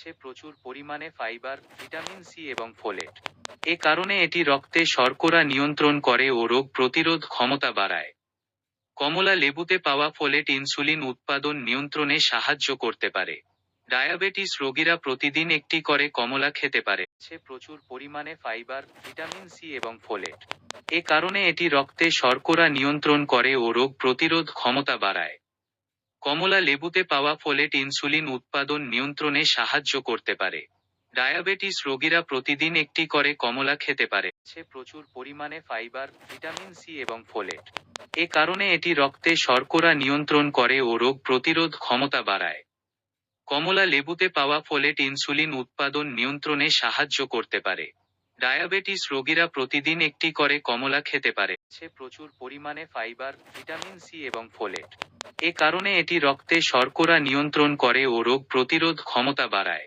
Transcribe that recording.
প্রচুর পরিমাণে fibre, vitamin C এবং ফোলেট। এ কারণে এটি রক্তে শর্করা নিয়ন্ত্রণ করে ও রোগ প্রতিরোধ ক্ষমতা বাড়ায়। কমলা লেবুতে পাওয়া ফোলেট ইনসুলিন উৎপাদন নিয়ন্ত্রণে সাহায্য করতে পারে। ডায়াবেটিস রোগীরা প্রতিদিন একটি করে কমলা খেতে পারে। প্রচুর পরিমাণে ফাইবার, ভিটামিন সি এবং ফোলেট। এ কারণে এটি রক্তে শর্করা নিয়ন্ত্রণ করে ও রোগ প্রতিরোধ ক্ষমতা বাড়ায়। কমলা লেবুতে পাওয়া ফোলেট ইনসুলিন উৎপাদন নিয়ন্ত্রণে সাহায্য করতে পারে। ডায়াবেটিস রোগীরা প্রতিদিন একটি করে কমলা খেতে পারে। প্রচুর পরিমাণে ফাইবার, ভিটামিন সি এবং ফোলেট। এ কারণে এটি রক্তে শর্করা নিয়ন্ত্রণ করে ও রোগ প্রতিরোধ ক্ষমতা বাড়ায়। কমলা লেবুতে পাওয়া ফোলেট ইনসুলিন উৎপাদন নিয়ন্ত্রণে সাহায্য করতে পারে। ডায়াবেটিস রোগীরা প্রতিদিন একটি করে কমলা খেতে পারে। প্রচুর পরিমাণে ফাইবার, ভিটামিন সি এবং ফোলেট। এ কারণে এটি রক্তে শর্করা নিয়ন্ত্রণ করে ও রোগ প্রতিরোধ ক্ষমতা বাড়ায়।